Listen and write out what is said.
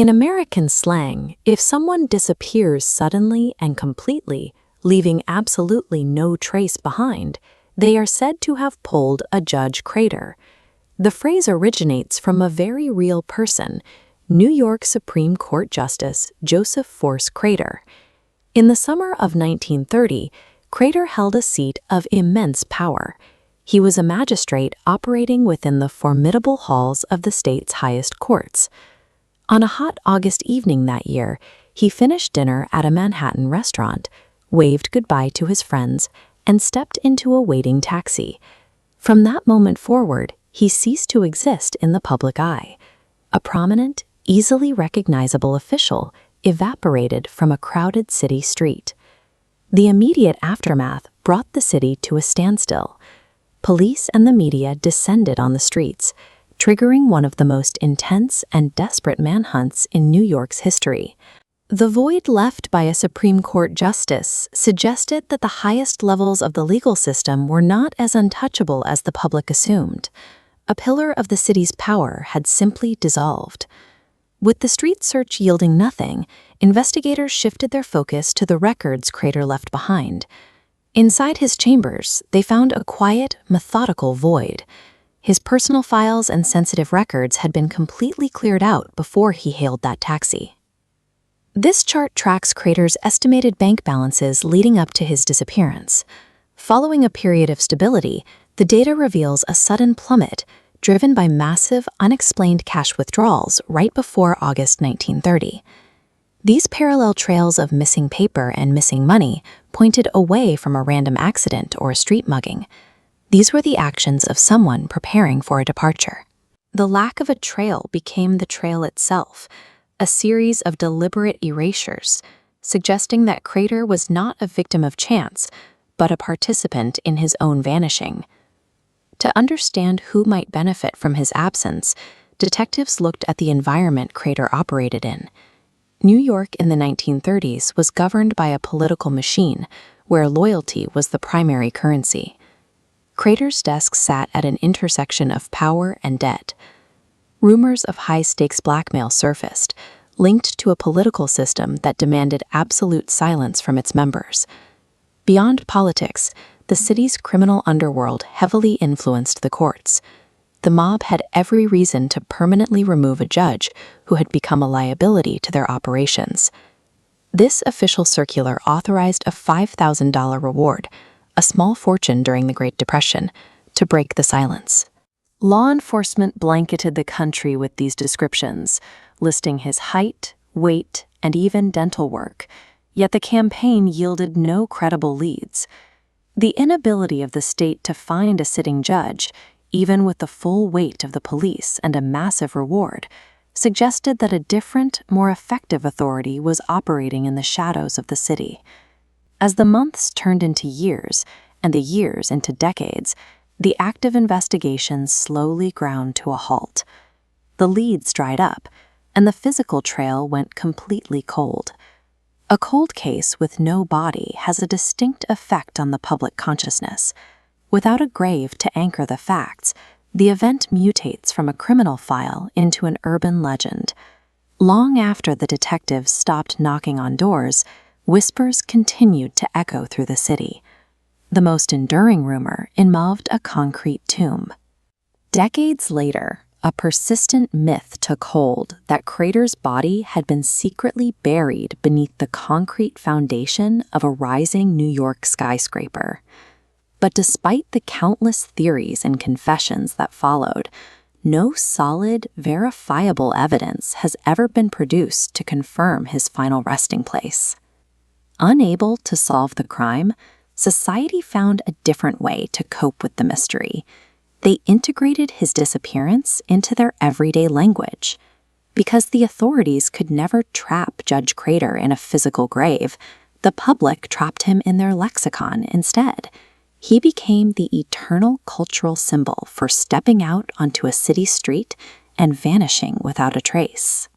In American slang, if someone disappears suddenly and completely, leaving absolutely no trace behind, they are said to have pulled a Judge Crater. The phrase originates from a very real person, New York Supreme Court Justice Joseph Force Crater. In the summer of 1930, Crater held a seat of immense power. He was a magistrate operating within the formidable halls of the state's highest courts. On a hot August evening that year, he finished dinner at a Manhattan restaurant, waved goodbye to his friends, and stepped into a waiting taxi. From that moment forward, he ceased to exist in the public eye. A prominent, easily recognizable official evaporated from a crowded city street. The immediate aftermath brought the city to a standstill. Police and the media descended on the streets, triggering one of the most intense and desperate manhunts in New York's history. The void left by a Supreme Court justice suggested that the highest levels of the legal system were not as untouchable as the public assumed. A pillar of the city's power had simply dissolved. With the street search yielding nothing, investigators shifted their focus to the records Crater left behind. Inside his chambers, they found a quiet, methodical void. His personal files and sensitive records had been completely cleared out before he hailed that taxi. This chart tracks Crater's estimated bank balances leading up to his disappearance. Following a period of stability, the data reveals a sudden plummet, driven by massive, unexplained cash withdrawals right before August 1930. These parallel trails of missing paper and missing money pointed away from a random accident or a street mugging. These were the actions of someone preparing for a departure. The lack of a trail became the trail itself, a series of deliberate erasures, suggesting that Crater was not a victim of chance, but a participant in his own vanishing. To understand who might benefit from his absence, detectives looked at the environment Crater operated in. New York in the 1930s was governed by a political machine where loyalty was the primary currency. Crater's desk sat at an intersection of power and debt. Rumors of high-stakes blackmail surfaced, linked to a political system that demanded absolute silence from its members. Beyond politics, the city's criminal underworld heavily influenced the courts. The mob had every reason to permanently remove a judge who had become a liability to their operations. This official circular authorized a $5,000 reward, a small fortune during the Great Depression, to break the silence. Law enforcement blanketed the country with these descriptions, listing his height, weight, and even dental work, yet the campaign yielded no credible leads. The inability of the state to find a sitting judge, even with the full weight of the police and a massive reward, suggested that a different, more effective authority was operating in the shadows of the city. As the months turned into years, and the years into decades, the active investigations slowly ground to a halt. The leads dried up, and the physical trail went completely cold. A cold case with no body has a distinct effect on the public consciousness. Without a grave to anchor the facts, the event mutates from a criminal file into an urban legend. Long after the detectives stopped knocking on doors, whispers continued to echo through the city. The most enduring rumor involved a concrete tomb. Decades later, a persistent myth took hold that Crater's body had been secretly buried beneath the concrete foundation of a rising New York skyscraper. But despite the countless theories and confessions that followed, no solid, verifiable evidence has ever been produced to confirm his final resting place. Unable to solve the crime, society found a different way to cope with the mystery. They integrated his disappearance into their everyday language. Because the authorities could never trap Judge Crater in a physical grave, the public trapped him in their lexicon instead. He became the eternal cultural symbol for stepping out onto a city street and vanishing without a trace.